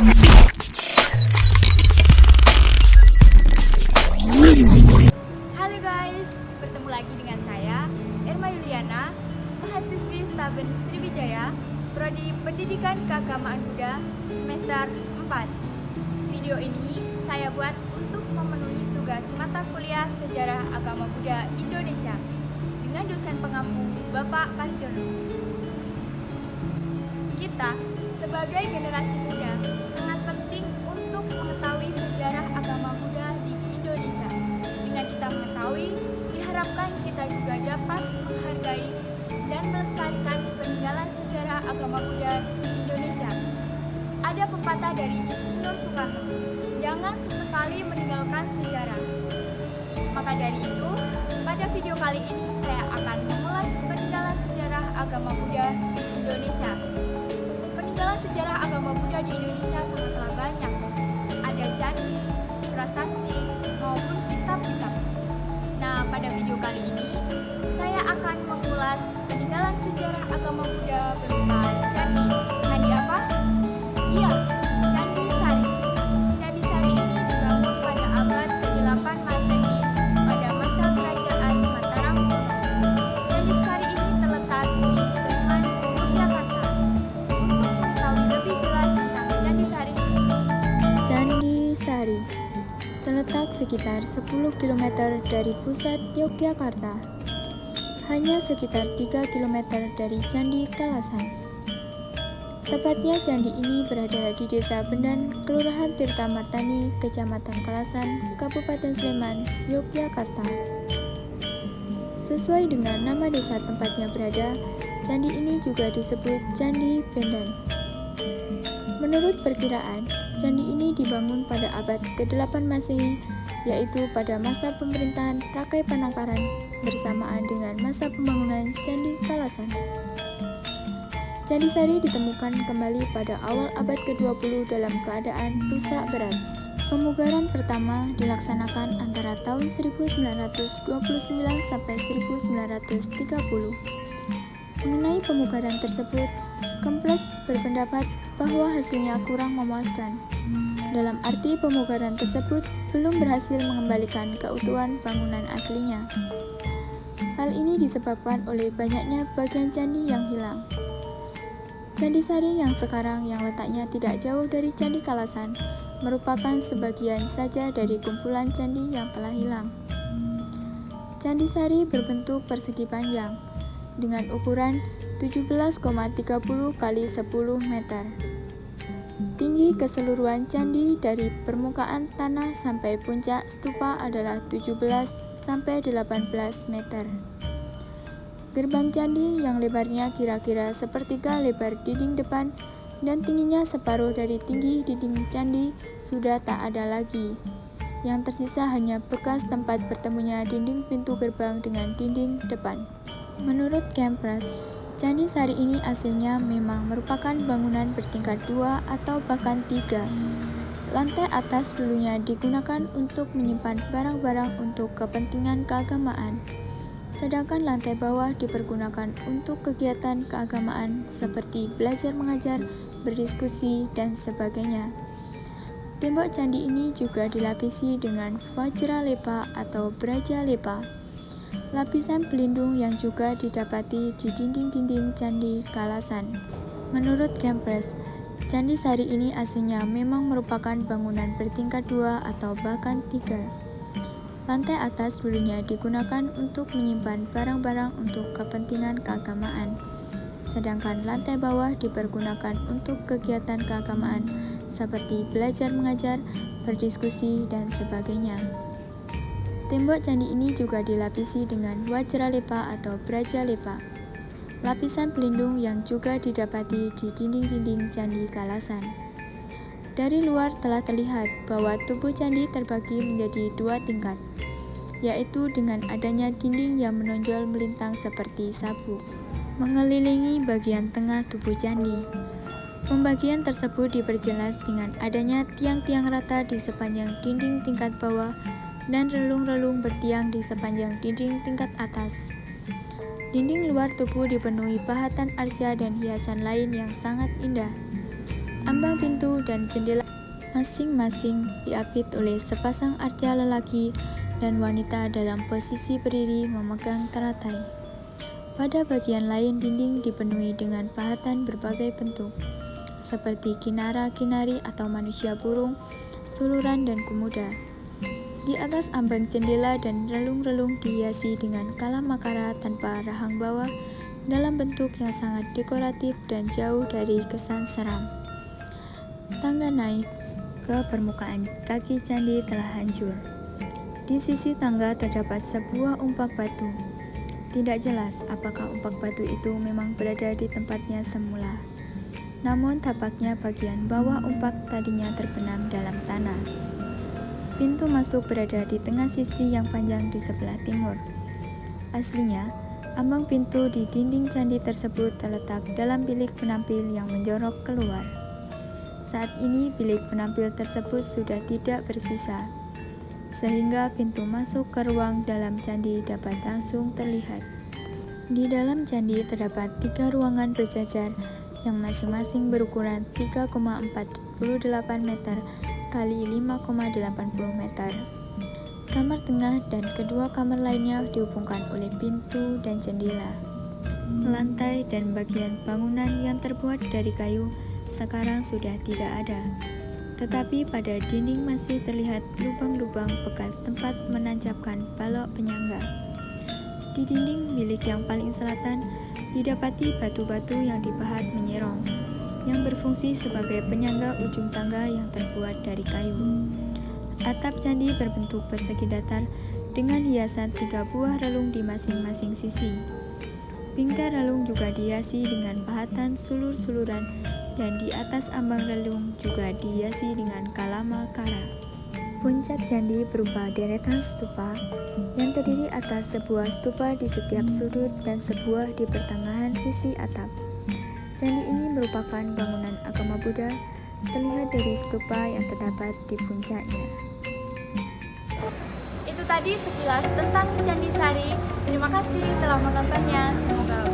Halo guys, bertemu lagi dengan saya, Irma Yuliana, mahasiswi Staben Sriwijaya, Prodi Pendidikan Keagamaan Buddha, semester 4. Video ini saya buat untuk memenuhi tugas mata kuliah Sejarah Agama Buddha Indonesia dengan dosen pengampu Bapak Karjono. Kita sebagai generasi muda sangat penting untuk mengetahui sejarah agama Buddha di Indonesia. Dengan kita mengetahui, diharapkan kita juga dapat menghargai dan melestarikan peninggalan sejarah agama Buddha di Indonesia. Ada pepatah dari Insinyur Soekarno, jangan sesekali meninggalkan sejarah. Maka dari itu, pada video kali ini saya akan mengulas peninggalan sejarah agama Buddha di Indonesia. Peninggalan sejarah agama Buddha di Indonesia sangatlah banyak. Ada candi, prasasti, maupun kitab-kitab. Nah, pada video kali ini, saya akan mengulas peninggalan sejarah agama Buddha berupa candi. Candi apa? Iya, Candi Sari. Candi Sari ini dibangun pada abad ke-8 Masehi pada masa kerajaan Mataram Kuno. Candi Sari ini terletak di Sleman, Yogyakarta. Untuk mengetahui lebih jelas tentang Candi Sari, Candi Sari terletak sekitar 10 km dari pusat Yogyakarta, hanya sekitar 3 km dari Candi Kalasan. Tepatnya candi ini berada di Desa Bendan, Kelurahan Tirta Martani, Kecamatan Kalasan, Kabupaten Sleman, Yogyakarta. Sesuai dengan nama desa tempatnya berada, candi ini juga disebut Candi Bendan. Menurut perkiraan, candi ini dibangun pada abad ke-8 Masehi, yaitu pada masa pemerintahan Rakai Panangkaran bersamaan dengan masa pembangunan Candi Kalasan. Candi Sari ditemukan kembali pada awal abad ke-20 dalam keadaan rusak berat. Pemugaran pertama dilaksanakan antara tahun 1929 sampai 1930. Mengenai pemugaran tersebut, Kemples berpendapat bahwa hasilnya kurang memuaskan. Dalam arti pemugaran tersebut belum berhasil mengembalikan keutuhan bangunan aslinya. Hal ini disebabkan oleh banyaknya bagian candi yang hilang. Candi Sari yang sekarang yang letaknya tidak jauh dari Candi Kalasan merupakan sebagian saja dari kumpulan candi yang telah hilang. Candi Sari berbentuk persegi panjang dengan ukuran 17,30 x 10 meter. Tinggi keseluruhan candi dari permukaan tanah sampai puncak stupa adalah 17 sampai 18 meter. Gerbang candi yang lebarnya kira-kira sepertiga lebar dinding depan dan tingginya separuh dari tinggi dinding candi sudah tak ada lagi. Yang tersisa hanya bekas tempat bertemunya dinding pintu gerbang dengan dinding depan. Menurut Kempres, Candi Sari ini aslinya memang merupakan bangunan bertingkat 2 atau bahkan 3. Lantai atas dulunya digunakan untuk menyimpan barang-barang untuk kepentingan keagamaan. Sedangkan lantai bawah dipergunakan untuk kegiatan keagamaan seperti belajar mengajar, berdiskusi, dan sebagainya. Tembok candi ini juga dilapisi dengan Vajra Lepa atau Braja Lepa, lapisan pelindung yang juga didapati di dinding-dinding Candi Kalasan. Menurut Kempres, Candi Sari ini aslinya memang merupakan bangunan bertingkat 2 atau bahkan 3. Lantai atas dulunya digunakan untuk menyimpan barang-barang untuk kepentingan keagamaan, sedangkan lantai bawah dipergunakan untuk kegiatan keagamaan seperti belajar mengajar, berdiskusi, dan sebagainya. Tembok candi ini juga dilapisi dengan Vajra Lepa atau Braja Lepa, lapisan pelindung yang juga didapati di dinding-dinding Candi Kalasan. Dari luar telah terlihat bahwa tubuh candi terbagi menjadi 2 tingkat, yaitu dengan adanya dinding yang menonjol melintang seperti sabuk, mengelilingi bagian tengah tubuh candi. Pembagian tersebut diperjelas dengan adanya tiang-tiang rata di sepanjang dinding tingkat bawah dan relung-relung bertiang di sepanjang dinding tingkat atas. Dinding luar tubuh dipenuhi pahatan arca dan hiasan lain yang sangat indah. Ambang pintu dan jendela masing-masing diapit oleh sepasang arca lelaki dan wanita dalam posisi berdiri memegang teratai. Pada bagian lain dinding dipenuhi dengan pahatan berbagai bentuk, seperti kinara-kinari atau manusia burung, suluran dan kumoda. Di atas ambang jendela dan relung-relung dihiasi dengan kalamakara tanpa rahang bawah dalam bentuk yang sangat dekoratif dan jauh dari kesan seram. Tangga naik ke permukaan kaki candi telah hancur. Di sisi tangga terdapat sebuah umpak batu. Tidak jelas apakah umpak batu itu memang berada di tempatnya semula. Namun tapaknya bagian bawah umpak tadinya terbenam dalam tanah. Pintu masuk berada di tengah sisi yang panjang di sebelah timur. Aslinya, ambang pintu di dinding candi tersebut terletak dalam bilik penampil yang menjorok keluar. Saat ini bilik penampil tersebut sudah tidak bersisa, sehingga pintu masuk ke ruang dalam candi dapat langsung terlihat. Di dalam candi terdapat 3 ruangan berjajar yang masing-masing berukuran 3,48 meter kali 5,80 meter. Kamar tengah dan kedua kamar lainnya dihubungkan oleh pintu dan jendela. Lantai dan bagian bangunan yang terbuat dari kayu sekarang sudah tidak ada, tetapi pada dinding masih terlihat lubang-lubang bekas tempat menancapkan balok penyangga. Di dinding bilik yang paling selatan didapati batu-batu yang dipahat menyerong, yang berfungsi sebagai penyangga ujung tangga yang terbuat dari kayu. Atap candi berbentuk persegi datar dengan hiasan 3 buah relung di masing-masing sisi. Bingkai relung juga dihiasi dengan pahatan sulur-suluran dan di atas ambang relung juga dihiasi dengan kalamakara. Puncak candi berupa deretan stupa yang terdiri atas sebuah stupa di setiap sudut dan sebuah di pertengahan sisi atap. Candi ini merupakan bangunan agama Buddha, terlihat dari stupa yang terdapat di puncaknya. Itu tadi sekilas tentang Candi Sari. Terima kasih telah menontonnya. Semoga